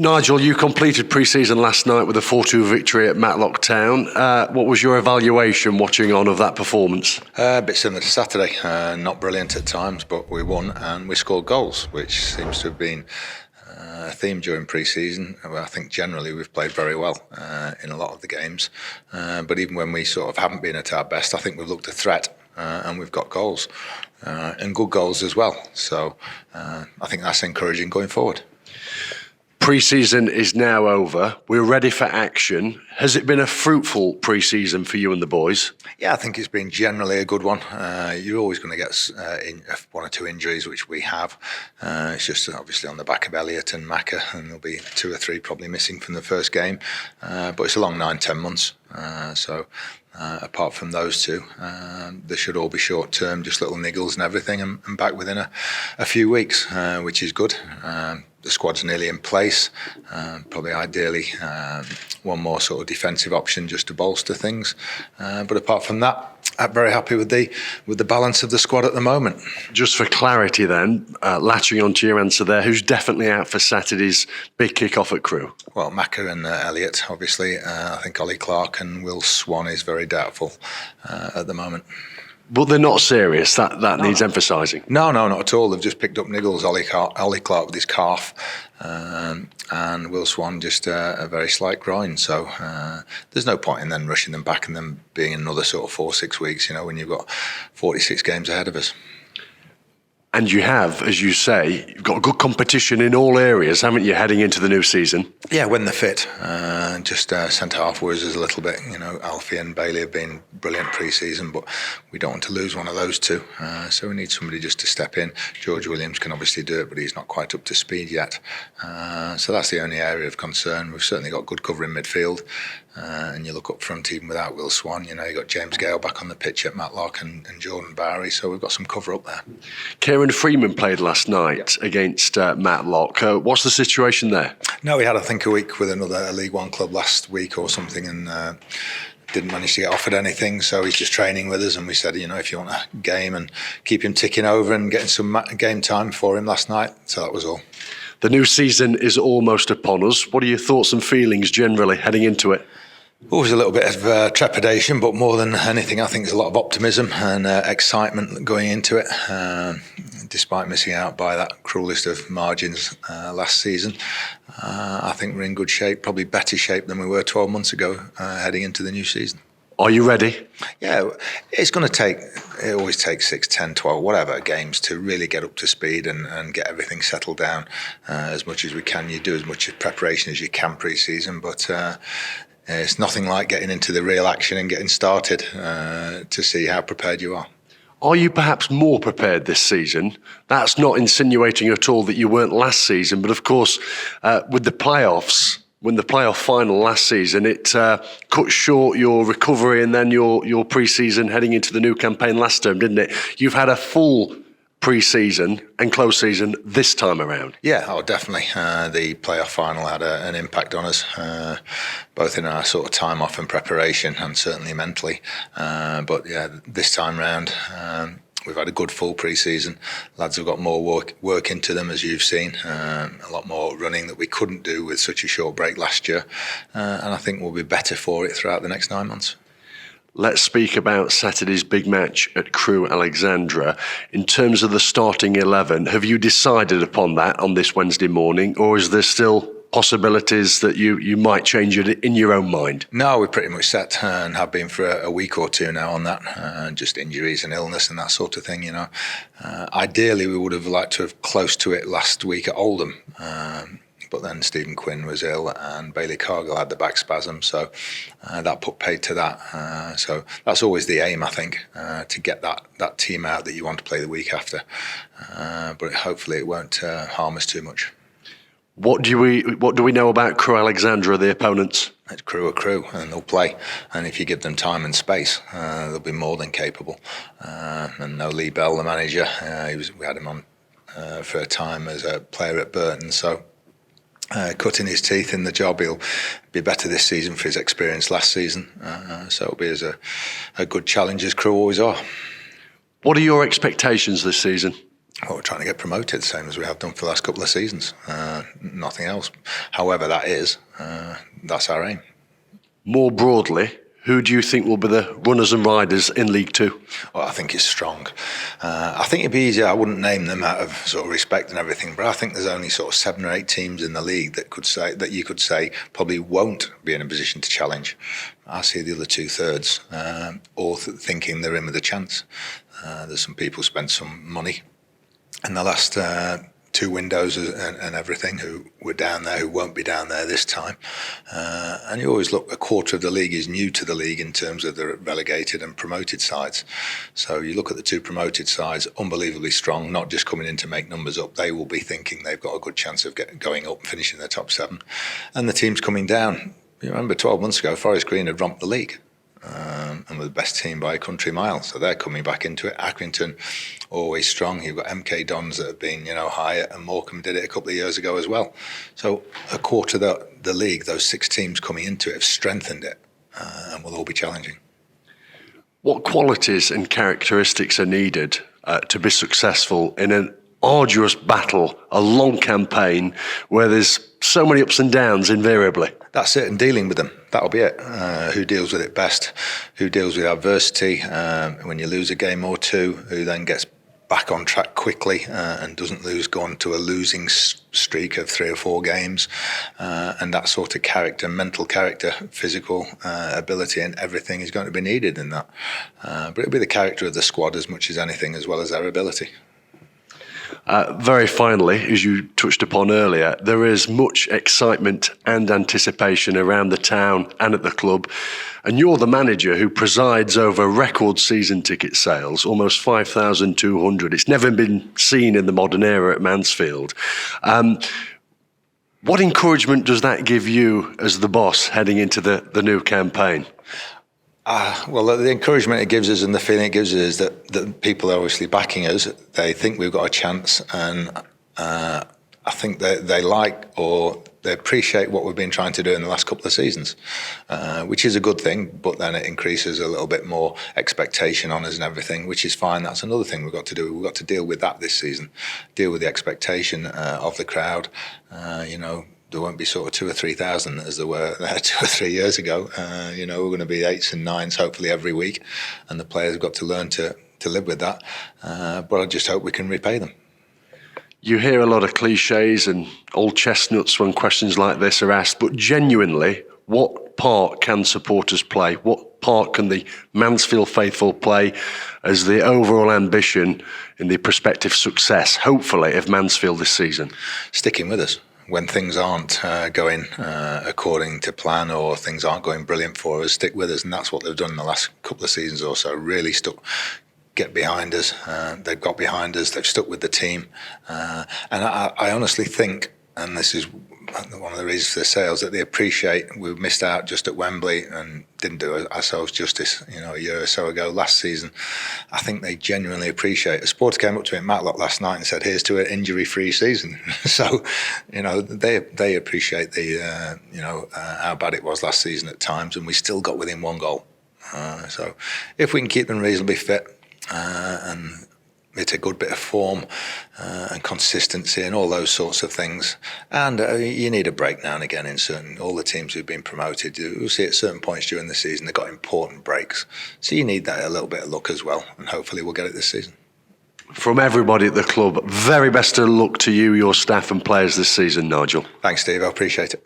Nigel, you completed pre-season last night with a 4-2 victory at Matlock Town. What was your evaluation watching on of that performance? A bit similar to Saturday. Not brilliant at times, but we won and we scored goals, which seems to have been a theme during pre-season. Well, I think generally we've played very well in a lot of the games. But even when we sort of haven't been at our best, I think we've looked a threat and we've got goals. And good goals as well. So I think that's encouraging going forward. Pre-season is now over. We're ready for action. Has it been a fruitful pre-season for you and the boys? Yeah, I think it's been generally a good one. You're always going to get one or two injuries, which we have. It's just obviously on the back of Elliott and Macca, and there'll be 2 or 3 probably missing from the first game. But it's a long 9-10 months. So apart from those two, they should all be short term, just little niggles and everything, and back within a few weeks, which is good. The squad's nearly in place. Probably ideally one more sort of defensive option just to bolster things. But apart from that, I'm very happy with the balance of the squad at the moment. Just for clarity then, latching on to your answer there, who's definitely out for Saturday's big kick-off at Crewe? Well, Macca and Elliott, obviously. I think Ollie Clark and Will Swan is very doubtful at the moment. But they're not serious. That needs emphasising. No, not at all. They've just picked up niggles. Ollie Clark with his calf, and Will Swan just a very slight groin. So there's no point in then rushing them back and them being another sort of 4-6 weeks. When you've got 46 games ahead of us. And you have, as you say, you've got good competition in all areas, haven't you, heading into the new season? Yeah, when they're fit. Just centre-half worries us a little bit. Alfie and Bailey have been brilliant pre-season, but we don't want to lose one of those two. So we need somebody just to step in. George Williams can obviously do it, but he's not quite up to speed yet. So that's the only area of concern. We've certainly got good cover in midfield. And you look up front, even without Will Swan, you've got James Gale back on the pitch at Matlock and Jordan Barry, so we've got some cover up there. Kieran Freeman played last night against Matlock. What's the situation there? No, we had, I think, a week with another League One club last week or something, and didn't manage to get offered anything, so he's just training with us, and we said, if you want a game, and keep him ticking over and getting some game time for him last night, so that was all. The new season is almost upon us. What are your thoughts and feelings generally heading into it? Always a little bit of trepidation, but more than anything, I think there's a lot of optimism and excitement going into it. Despite missing out by that cruelest of margins last season, I think we're in good shape, probably better shape than we were 12 months ago heading into the new season. Are you ready? Yeah, it always takes 6, 10, 12, whatever games to really get up to speed and get everything settled down as much as we can. You do as much preparation as you can pre-season, but it's nothing like getting into the real action and getting started to see how prepared you are. Are you perhaps more prepared this season? That's not insinuating at all that you weren't last season, but of course, with the playoffs, when the playoff final last season, it cut short your recovery and then your pre-season heading into the new campaign last term, didn't it? You've had a full pre-season and close season this time around. Yeah, definitely. The playoff final had an impact on us, both in our sort of time off and preparation and certainly mentally. But yeah, this time round, we've had a good full pre-season. Lads have got more work into them, as you've seen. A lot more running that we couldn't do with such a short break last year. And I think we'll be better for it throughout the next 9 months. Let's speak about Saturday's big match at Crewe Alexandra. In terms of the starting 11, have you decided upon that on this Wednesday morning, or is there still possibilities that you might change it in your own mind? No, we're pretty much set and have been for a week or two now on that. Just injuries and illness and that sort of thing, Ideally, we would have liked to have close to it last week at Oldham. But then Stephen Quinn was ill and Bailey Cargill had the back spasm, so that put paid to that. So that's always the aim, I think, to get that team out that you want to play the week after. But hopefully it won't harm us too much. What do we know about Crewe Alexandra, the opponents? It's Crewe are Crewe, and they'll play. And if you give them time and space, they'll be more than capable. And no Lee Bell, the manager, we had him on for a time as a player at Burton, so cutting his teeth in the job. He'll be better this season for his experience last season. So it'll be as a good challenge as Crewe always are. What are your expectations this season? Well, we're trying to get promoted, same as we have done for the last couple of seasons. Nothing else. However, that's our aim. More broadly, who do you think will be the runners and riders in League Two? Well, I think it's strong. I think it'd be easier. I wouldn't name them out of sort of respect and everything, but I think there's only sort of 7 or 8 teams in the league that you could say probably won't be in a position to challenge. I see the other 2/3 all thinking they're in with a chance. There's some people spent some money in the last 2 windows and everything who were down there, who won't be down there this time. And you always look, a quarter of the league is new to the league in terms of the relegated and promoted sides. So you look at the 2 promoted sides, unbelievably strong, not just coming in to make numbers up. They will be thinking they've got a good chance of going up and finishing the top 7. And the teams coming down, you remember 12 months ago, Forest Green had romped the league. And were the best team by a country mile, so they're coming back into it. Accrington, always strong. You've got MK Dons that have been, higher, and Morecambe did it a couple of years ago as well. So a quarter of the league, those 6 teams coming into it, have strengthened it, and will all be challenging. What qualities and characteristics are needed to be successful in an arduous battle, a long campaign where there's so many ups and downs invariably? That's it, and dealing with them. That'll be it. Who deals with it best? Who deals with adversity when you lose a game or 2? Who then gets back on track quickly and doesn't go on to a losing streak of 3 or 4 games? And that sort of character, mental character, physical ability, and everything is going to be needed in that. But it'll be the character of the squad as much as anything, as well as their ability. Very finally, as you touched upon earlier, there is much excitement and anticipation around the town and at the club. And you're the manager who presides over record season ticket sales, almost 5,200. It's never been seen in the modern era at Mansfield. What encouragement does that give you as the boss heading into the new campaign? Well, the encouragement it gives us and the feeling it gives us is that people are obviously backing us. They think we've got a chance, and I think they like or they appreciate what we've been trying to do in the last couple of seasons, which is a good thing, but then it increases a little bit more expectation on us and everything, which is fine. That's another thing we've got to do. We've got to deal with that this season, deal with the expectation of the crowd. There won't be sort of 2,000 or 3,000 as there were 2 or 3 years ago. We're going to be 8s and 9s hopefully every week, and the players have got to learn to live with that. But I just hope we can repay them. You hear a lot of cliches and old chestnuts when questions like this are asked, but genuinely, what part can supporters play? What part can the Mansfield faithful play as the overall ambition in the prospective success, hopefully, of Mansfield this season? Sticking with us. When things aren't going according to plan or things aren't going brilliant for us, stick with us. And that's what they've done in the last couple of seasons or so, really get behind us. They've got behind us, they've stuck with the team. And I honestly think, and this is one of the reasons for the sales, that they appreciate we missed out just at Wembley and didn't do ourselves justice, a year or so ago last season. I think they genuinely appreciate. A supporter came up to me at Matlock last night and said, "Here's to an injury-free season." So, they appreciate how bad it was last season at times, and we still got within 1 goal. So, if we can keep them reasonably fit and it's a good bit of form and consistency and all those sorts of things. And you need a break now and again in all the teams who've been promoted. You'll see at certain points during the season, they've got important breaks. So you need that a little bit of luck as well. And hopefully we'll get it this season. From everybody at the club, very best of luck to you, your staff and players this season, Nigel. Thanks, Steve. I appreciate it.